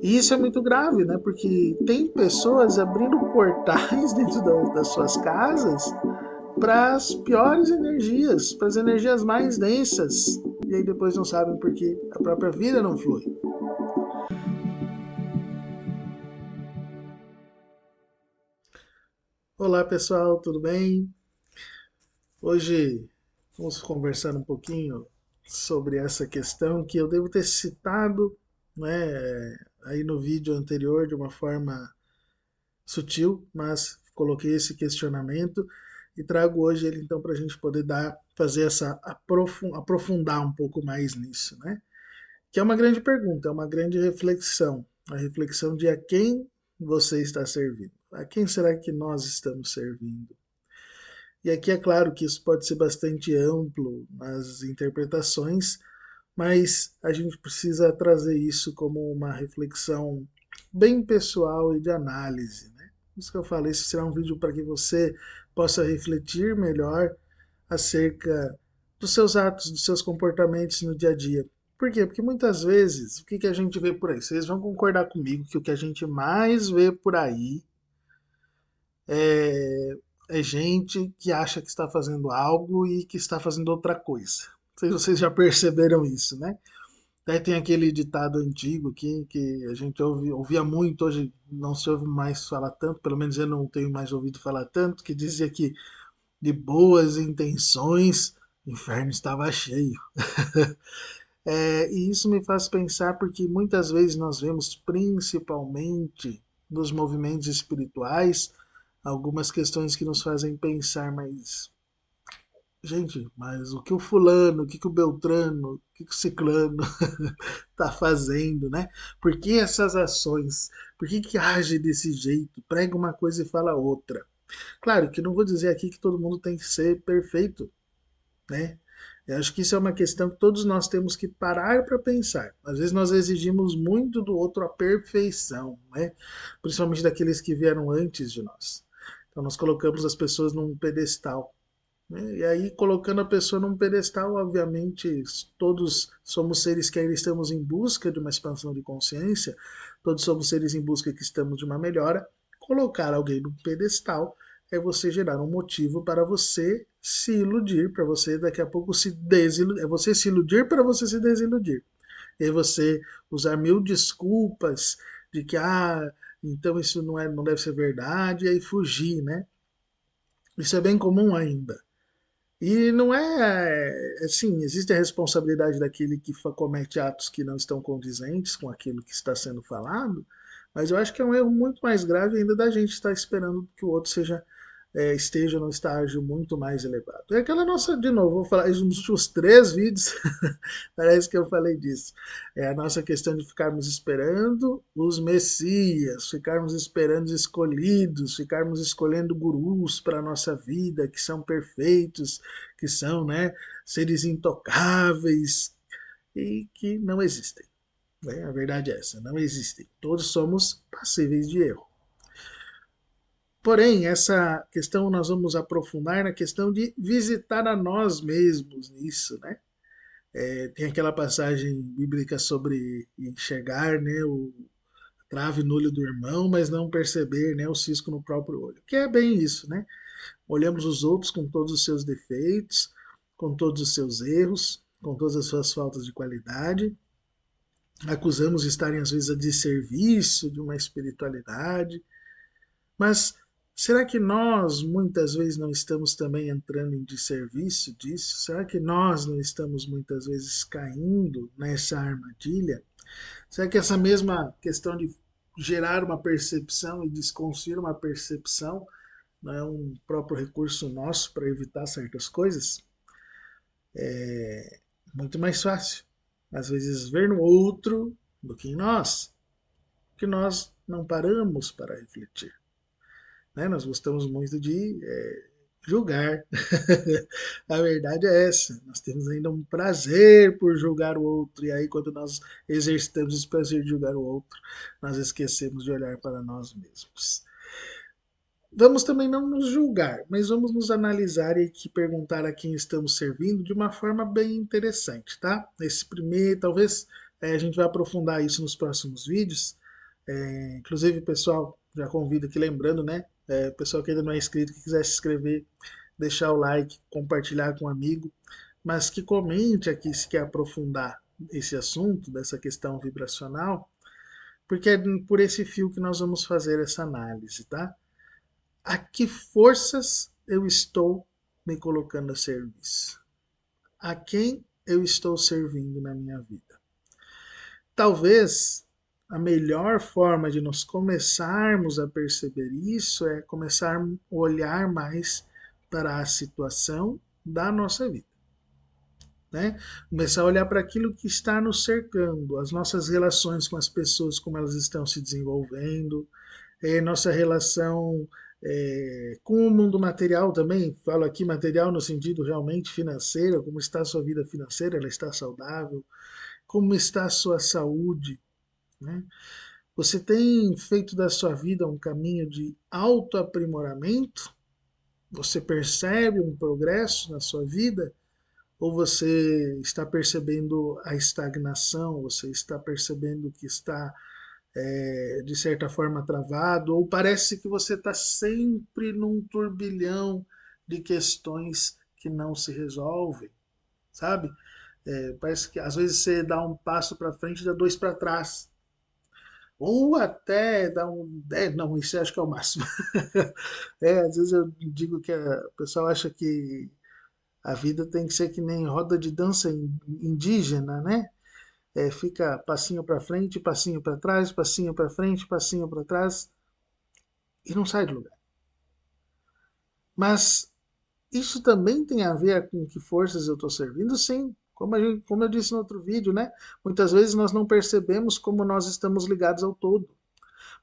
E isso é muito grave, né? Porque tem pessoas abrindo portais dentro das suas casas para as piores energias, para as energias mais densas. E aí depois não sabem porque a própria vida não flui. Olá pessoal, tudo bem? Hoje vamos conversar um pouquinho sobre essa questão que eu devo ter citado, né, aí no vídeo anterior de uma forma sutil, mas coloquei esse questionamento e trago hoje ele então para a gente poder fazer essa aprofundar um pouco mais nisso, né? Que é uma grande pergunta, é uma grande reflexão, a reflexão de a quem você está servindo, a quem será que nós estamos servindo? E aqui é claro que isso pode ser bastante amplo nas interpretações, mas a gente precisa trazer isso como uma reflexão bem pessoal e de análise, né? Isso que eu falei, esse será um vídeo para que você possa refletir melhor acerca dos seus atos, dos seus comportamentos no dia a dia. Por quê? Porque muitas vezes, o que a gente vê por aí? Vocês vão concordar comigo que o que a gente mais vê por aí é, é gente que acha que está fazendo algo e que está fazendo outra coisa. Não sei se vocês já perceberam isso, né? Daí tem aquele ditado antigo que a gente ouvia muito, hoje não se ouve mais falar tanto, pelo menos eu não tenho mais ouvido falar tanto, que dizia que de boas intenções o inferno estava cheio. E isso me faz pensar porque muitas vezes nós vemos, principalmente nos movimentos espirituais, algumas questões que nos fazem pensar, mas gente, mas o que o fulano, o Beltrano, o ciclano está fazendo, né? Por que essas ações? Por que age desse jeito? Prega uma coisa e fala outra. Claro que não vou dizer aqui que todo mundo tem que ser perfeito, né? Eu acho que isso é uma questão que todos nós temos que parar para pensar. Às vezes nós exigimos muito do outro a perfeição, né? Principalmente daqueles que vieram antes de nós. Então nós colocamos as pessoas num pedestal, né? E aí, colocando a pessoa num pedestal, obviamente, todos somos seres que ainda estamos em busca de uma expansão de consciência, todos somos seres em busca que estamos de uma melhora. Colocar alguém num pedestal é você gerar um motivo para você se iludir, para você daqui a pouco se desiludir, é você se iludir para você se desiludir. E aí você usar mil desculpas de que, então isso não deve ser verdade, e aí fugir, né? Isso é bem comum ainda. E não assim, existe a responsabilidade daquele que comete atos que não estão condizentes com aquilo que está sendo falado, mas eu acho que é um erro muito mais grave ainda da gente estar esperando que o outro esteja num estágio muito mais elevado. É aquela nossa, de novo, vou falar nos últimos 3 vídeos, parece que eu falei disso. É a nossa questão de ficarmos esperando os messias, ficarmos esperando os escolhidos, ficarmos escolhendo gurus para a nossa vida, que são perfeitos, que são, né, seres intocáveis e que não existem. Né? A verdade é essa, não existem. Todos somos passíveis de erro. Porém, essa questão nós vamos aprofundar na questão de visitar a nós mesmos nisso, né? Tem aquela passagem bíblica sobre enxergar, né, o trave no olho do irmão, mas não perceber, né, o cisco no próprio olho. Que é bem isso, né? Olhamos os outros com todos os seus defeitos, com todos os seus erros, com todas as suas faltas de qualidade. Acusamos de estarem às vezes a desserviço de uma espiritualidade, mas será que nós muitas vezes não estamos também entrando em desserviço disso? Será que nós não estamos muitas vezes caindo nessa armadilha? Será que essa mesma questão de gerar uma percepção e desconstruir uma percepção não é um próprio recurso nosso para evitar certas coisas? É muito mais fácil, às vezes, ver no outro do que em nós, que nós não paramos para refletir. Né? Nós gostamos muito de julgar. A verdade é essa. Nós temos ainda um prazer por julgar o outro. E aí, quando nós exercitamos esse prazer de julgar o outro, nós esquecemos de olhar para nós mesmos. Vamos também não nos julgar, mas vamos nos analisar e aqui perguntar a quem estamos servindo de uma forma bem interessante, tá? Esse primeiro, talvez A gente vai aprofundar isso nos próximos vídeos. Inclusive, pessoal, já convido aqui, lembrando, né? Pessoal que ainda não é inscrito, que quiser se inscrever, deixar o like, compartilhar com um amigo, mas que comente aqui se quer aprofundar esse assunto, dessa questão vibracional, porque é por esse fio que nós vamos fazer essa análise, tá? A que forças eu estou me colocando a serviço? A quem eu estou servindo na minha vida? Talvez a melhor forma de nós começarmos a perceber isso é começar a olhar mais para a situação da nossa vida. Né? Começar a olhar para aquilo que está nos cercando, as nossas relações com as pessoas, como elas estão se desenvolvendo, nossa relação com o mundo material também, falo aqui material no sentido realmente financeiro, como está a sua vida financeira, ela está saudável, como está a sua saúde, né? Você tem feito da sua vida um caminho de autoaprimoramento? Você percebe um progresso na sua vida? Ou você está percebendo a estagnação? Você está percebendo que está, de certa forma, travado? Ou parece que você está sempre num turbilhão de questões que não se resolvem, sabe? Parece que às vezes você dá um passo para frente e dá dois para trás. Ou até dar um. Não, isso eu acho que é o máximo. Às vezes eu digo que o pessoal acha que a vida tem que ser que nem roda de dança indígena, né? Fica passinho para frente, passinho para trás, passinho para frente, passinho para trás e não sai do lugar. Mas isso também tem a ver com que forças eu estou servindo? Sim. Como eu disse no outro vídeo, né? Muitas vezes nós não percebemos como nós estamos ligados ao todo.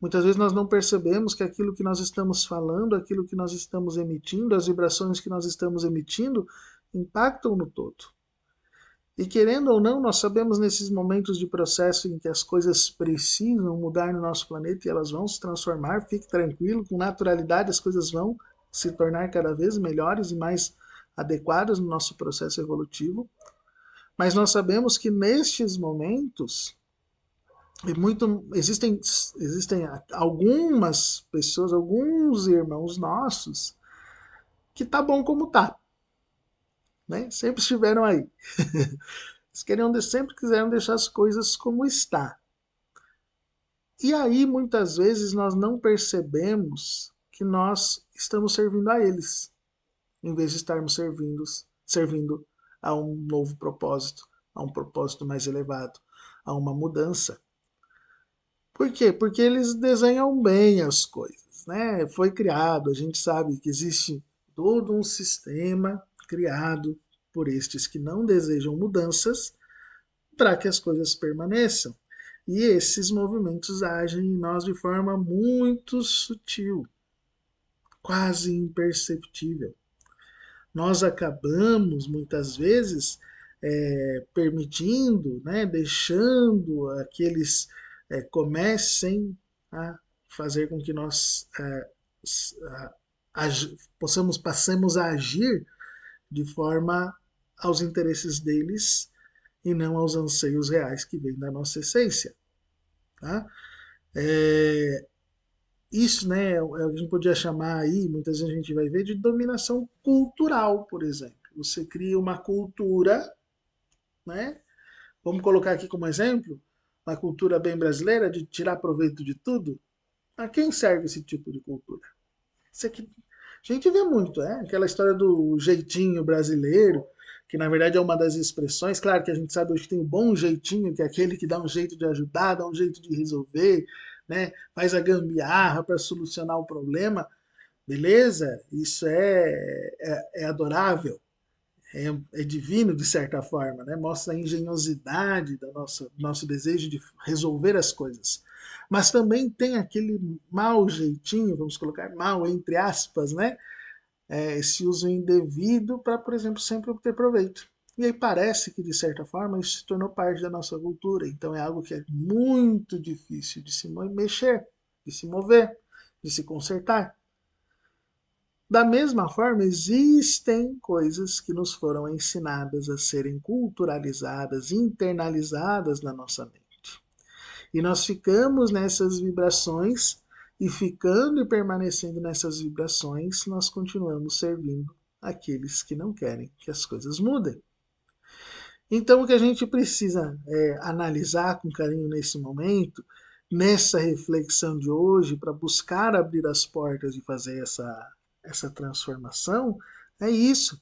Muitas vezes nós não percebemos que aquilo que nós estamos falando, aquilo que nós estamos emitindo, as vibrações que nós estamos emitindo, impactam no todo. E querendo ou não, nós sabemos nesses momentos de processo em que as coisas precisam mudar no nosso planeta e elas vão se transformar, fique tranquilo, com naturalidade as coisas vão se tornar cada vez melhores e mais adequadas no nosso processo evolutivo. Mas nós sabemos que nestes momentos existem algumas pessoas, alguns irmãos nossos, que tá bom como tá, né? Sempre estiveram aí. Sempre quiseram deixar as coisas como está. E aí, muitas vezes, nós não percebemos que nós estamos servindo a eles, em vez de estarmos servindo a um novo propósito, a um propósito mais elevado, a uma mudança. Por quê? Porque eles desenham bem as coisas, né? Foi criado, a gente sabe que existe todo um sistema criado por estes que não desejam mudanças para que as coisas permaneçam. E esses movimentos agem em nós de forma muito sutil, quase imperceptível. Nós acabamos, muitas vezes, permitindo, né, deixando aqueles comecem a fazer com que nós passemos a agir de forma aos interesses deles e não aos anseios reais que vêm da nossa essência. Tá? É, isso, né, é o que a gente podia chamar aí, muitas vezes a gente vai ver, de dominação cultural, por exemplo. Você cria uma cultura, né? Vamos colocar aqui como exemplo, uma cultura bem brasileira de tirar proveito de tudo. A quem serve esse tipo de cultura? Isso aqui, a gente vê muito, aquela história do jeitinho brasileiro, que na verdade é uma das expressões. Claro que a gente sabe hoje que tem o bom jeitinho, que é aquele que dá um jeito de ajudar, dá um jeito de resolver, né? Faz a gambiarra para solucionar o problema. Beleza? Isso é adorável, é divino de certa forma, né? Mostra a engenhosidade do nosso desejo de resolver as coisas. Mas também tem aquele mau jeitinho, vamos colocar mal entre aspas, né? Esse uso indevido para, por exemplo, sempre obter proveito. E aí parece que, de certa forma, isso se tornou parte da nossa cultura. Então é algo que é muito difícil de se mexer, de se mover, de se consertar. Da mesma forma, existem coisas que nos foram ensinadas a serem culturalizadas, internalizadas na nossa mente. E nós ficamos nessas vibrações, e ficando e permanecendo nessas vibrações, nós continuamos servindo aqueles que não querem que as coisas mudem. Então, o que a gente precisa analisar com carinho nesse momento, nessa reflexão de hoje, para buscar abrir as portas e fazer essa transformação, é isso.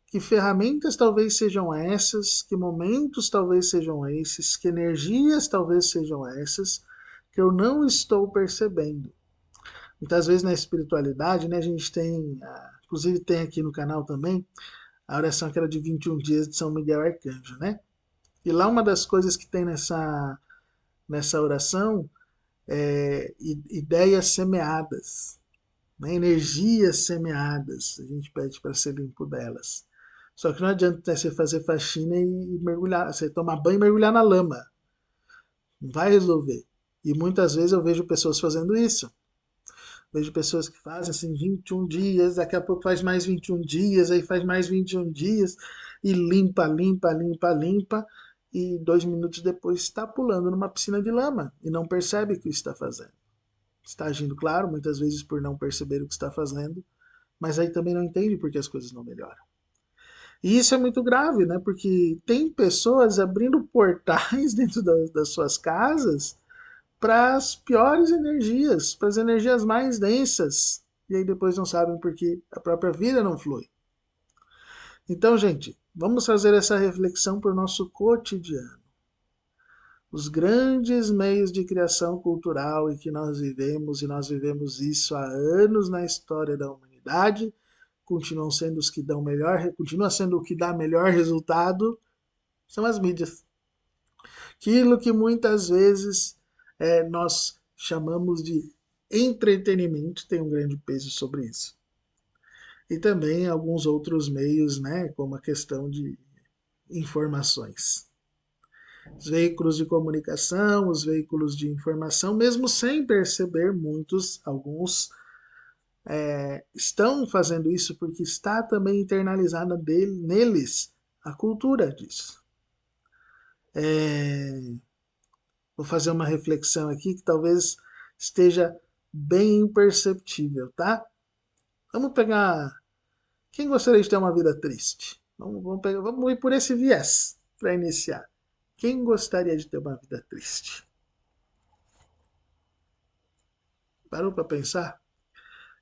Que ferramentas talvez sejam essas, que momentos talvez sejam esses, que energias talvez sejam essas, que eu não estou percebendo. Muitas vezes na espiritualidade, né, a gente tem, inclusive tem aqui no canal também, a oração que era de 21 dias de São Miguel Arcanjo, né? E lá uma das coisas que tem nessa oração é ideias semeadas, né? Energias semeadas. A gente pede para ser limpo delas. Só que não adianta você fazer faxina e mergulhar, você tomar banho e mergulhar na lama. Não vai resolver. E muitas vezes eu vejo pessoas fazendo isso. Vejo pessoas que fazem assim 21 dias, daqui a pouco faz mais 21 dias, aí faz mais 21 dias e limpa, limpa, limpa, limpa. E 2 minutos depois está pulando numa piscina de lama e não percebe o que está fazendo. Está agindo, claro, muitas vezes por não perceber o que está fazendo, mas aí também não entende porque as coisas não melhoram. E isso é muito grave, né? Porque tem pessoas abrindo portais dentro das suas casas para as piores energias, para as energias mais densas. E aí depois não sabem porque a própria vida não flui. Então, gente, vamos fazer essa reflexão para o nosso cotidiano. Os grandes meios de criação cultural em que nós vivemos, e nós vivemos isso há anos na história da humanidade, continuam sendo os que dão melhor, continua sendo o que dá melhor resultado, são as mídias. Aquilo que muitas vezes nós chamamos de entretenimento tem um grande peso sobre isso. E também alguns outros meios, né, como a questão de informações. Os veículos de comunicação, os veículos de informação, mesmo sem perceber, alguns estão fazendo isso porque está também internalizada neles a cultura disso. Vou fazer uma reflexão aqui que talvez esteja bem imperceptível, tá? Vamos pegar. Quem gostaria de ter uma vida triste? Vamos ir por esse viés para iniciar. Quem gostaria de ter uma vida triste? Parou para pensar?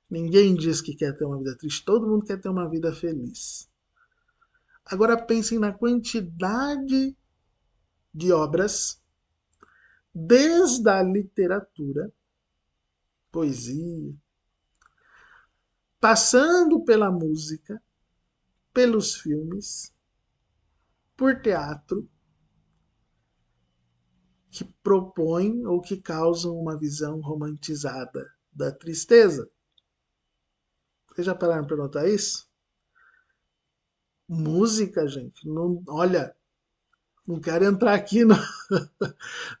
Ninguém diz que quer ter uma vida triste, todo mundo quer ter uma vida feliz. Agora pensem na quantidade de obras, desde a literatura, poesia, passando pela música, pelos filmes, por teatro, que propõem ou que causam uma visão romantizada da tristeza. Vocês já pararam para notar isso? Música, gente, não, olha, não quero entrar aqui, não,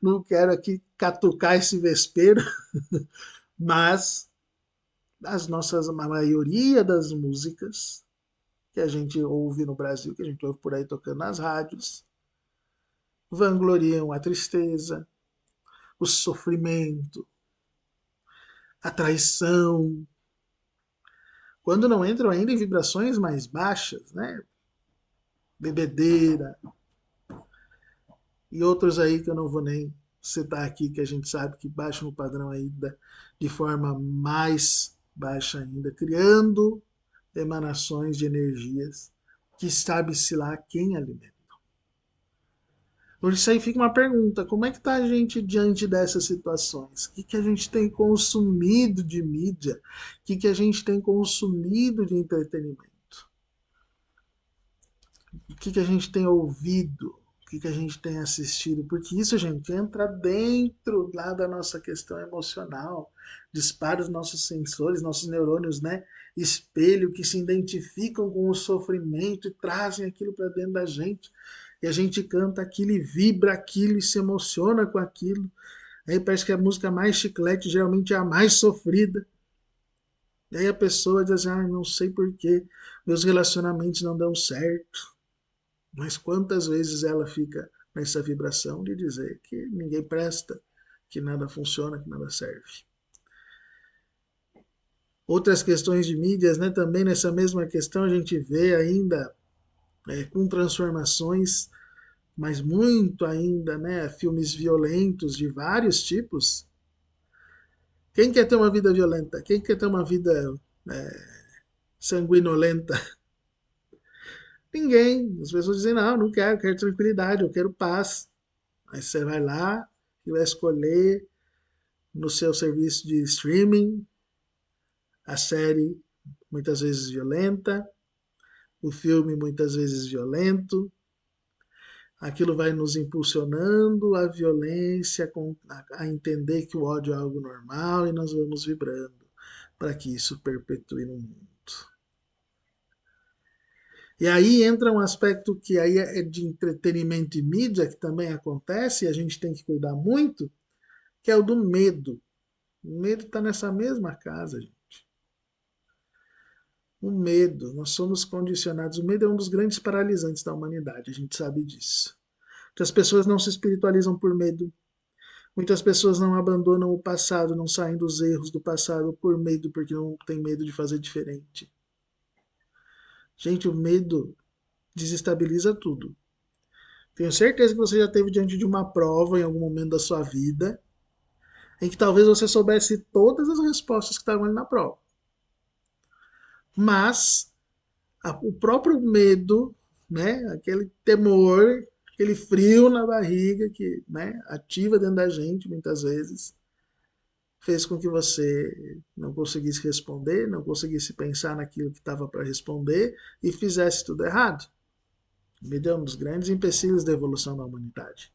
não quero aqui catucar esse vespeiro, mas a maioria das músicas que a gente ouve no Brasil, que a gente ouve por aí tocando nas rádios, vangloriam a tristeza, o sofrimento, a traição, quando não entram ainda em vibrações mais baixas, né? Bebedeira e outros aí que eu não vou nem citar aqui, que a gente sabe que baixam o padrão ainda de forma mais baixa ainda, criando emanações de energias que sabe-se lá quem alimenta. Por isso aí fica uma pergunta: como é que está a gente diante dessas situações? O que a gente tem consumido de mídia? O que a gente tem consumido de entretenimento? O que a gente tem ouvido? O que a gente tem assistido? Porque isso, gente, entra dentro lá da nossa questão emocional, dispara os nossos sensores, nossos neurônios, né? Espelho que se identificam com o sofrimento e trazem aquilo para dentro da gente. E a gente canta aquilo e vibra aquilo e se emociona com aquilo. Aí parece que a música mais chiclete geralmente é a mais sofrida. E aí a pessoa diz assim, não sei por que meus relacionamentos não dão certo. Mas quantas vezes ela fica nessa vibração de dizer que ninguém presta, que nada funciona, que nada serve. Outras questões de mídias, né, também nessa mesma questão a gente vê ainda com transformações, mas muito ainda, né, filmes violentos de vários tipos. Quem quer ter uma vida violenta? Quem quer ter uma vida sanguinolenta? Ninguém. As pessoas dizem, não, não quero, quero tranquilidade, eu quero paz. Aí você vai lá e vai escolher no seu serviço de streaming a série muitas vezes violenta, o filme muitas vezes violento. Aquilo vai nos impulsionando à violência, a entender que o ódio é algo normal e nós vamos vibrando para que isso perpetue no mundo. E aí entra um aspecto que aí é de entretenimento e mídia, que também acontece, e a gente tem que cuidar muito, que é o do medo. O medo está nessa mesma casa, gente. O medo, nós somos condicionados. O medo é um dos grandes paralisantes da humanidade, a gente sabe disso. Muitas pessoas não se espiritualizam por medo. Muitas pessoas não abandonam o passado, não saem dos erros do passado por medo, porque não tem medo de fazer diferente. Gente, o medo desestabiliza tudo. Tenho certeza que você já esteve diante de uma prova em algum momento da sua vida, em que talvez você soubesse todas as respostas que estavam ali na prova. Mas o próprio medo, né, aquele temor, aquele frio na barriga que, né, ativa dentro da gente muitas vezes, fez com que você não conseguisse responder, não conseguisse pensar naquilo que estava para responder e fizesse tudo errado. O medo é um dos grandes empecilhos da evolução da humanidade.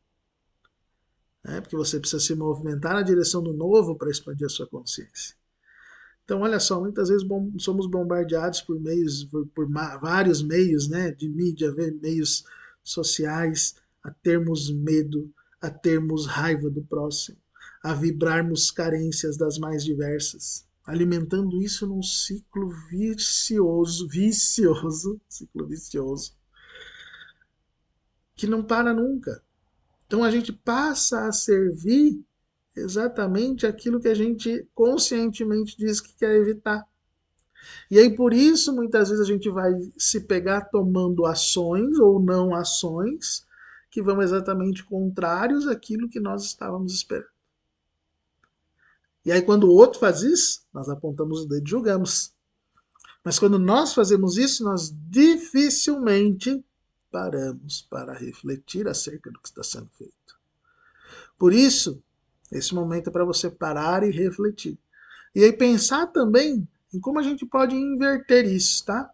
Porque você precisa se movimentar na direção do novo para expandir a sua consciência. Então, olha só, muitas vezes somos bombardeados por meios, por vários meios, né, de mídia, meios sociais, a termos medo, a termos raiva do próximo, a vibrarmos carências das mais diversas, alimentando isso num ciclo ciclo vicioso, que não para nunca. Então a gente passa a servir exatamente aquilo que a gente conscientemente diz que quer evitar. E aí por isso muitas vezes a gente vai se pegar tomando ações ou não ações que vão exatamente contrários àquilo que nós estávamos esperando. E aí quando o outro faz isso, nós apontamos o dedo e julgamos. Mas quando nós fazemos isso, nós dificilmente paramos para refletir acerca do que está sendo feito. Por isso, esse momento é para você parar e refletir. E aí pensar também em como a gente pode inverter isso, tá?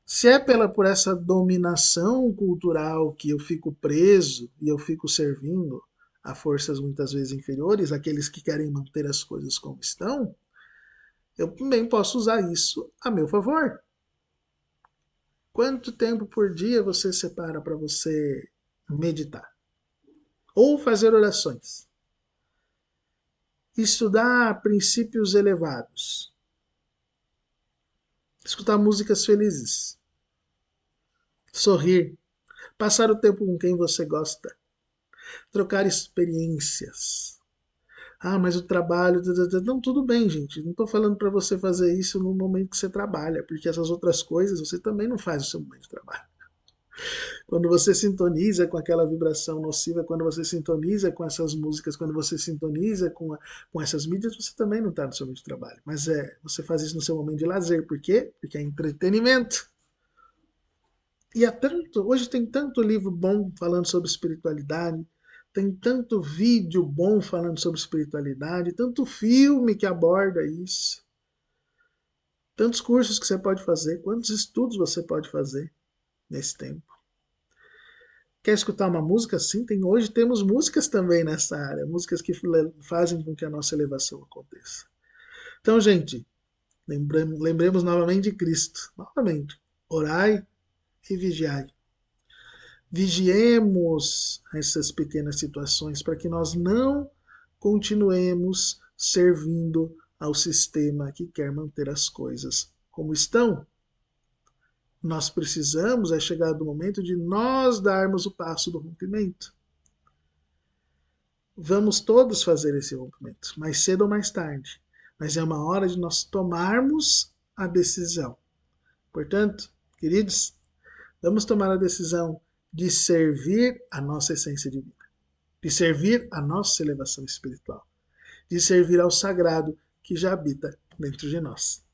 Se é por essa dominação cultural que eu fico preso e eu fico servindo a forças muitas vezes inferiores, aqueles que querem manter as coisas como estão, eu também posso usar isso a meu favor. Quanto tempo por dia você separa para você meditar? Ou fazer orações? Estudar princípios elevados? Escutar músicas felizes? Sorrir? Passar o tempo com quem você gosta? Trocar experiências? Ah, mas o trabalho. Não, tudo bem, gente. Não estou falando para você fazer isso no momento que você trabalha, porque essas outras coisas você também não faz no seu momento de trabalho. Quando você sintoniza com aquela vibração nociva, quando você sintoniza com essas músicas, quando você sintoniza com essas mídias, você também não está no seu momento de trabalho. Mas você faz isso no seu momento de lazer. Por quê? Porque é entretenimento. E hoje tem tanto livro bom falando sobre espiritualidade, tem tanto vídeo bom falando sobre espiritualidade, tanto filme que aborda isso, tantos cursos que você pode fazer, quantos estudos você pode fazer nesse tempo. Quer escutar uma música? Sim, hoje temos músicas também nessa área, músicas que fazem com que a nossa elevação aconteça. Então, gente, lembremos novamente de Cristo. Novamente, orai e vigiai. Vigiemos essas pequenas situações para que nós não continuemos servindo ao sistema que quer manter as coisas como estão. Nós precisamos, é chegado o momento de nós darmos o passo do rompimento. Vamos todos fazer esse rompimento, mais cedo ou mais tarde. Mas é uma hora de nós tomarmos a decisão. Portanto, queridos, vamos tomar a decisão de servir a nossa essência divina, de servir a nossa elevação espiritual, de servir ao sagrado que já habita dentro de nós.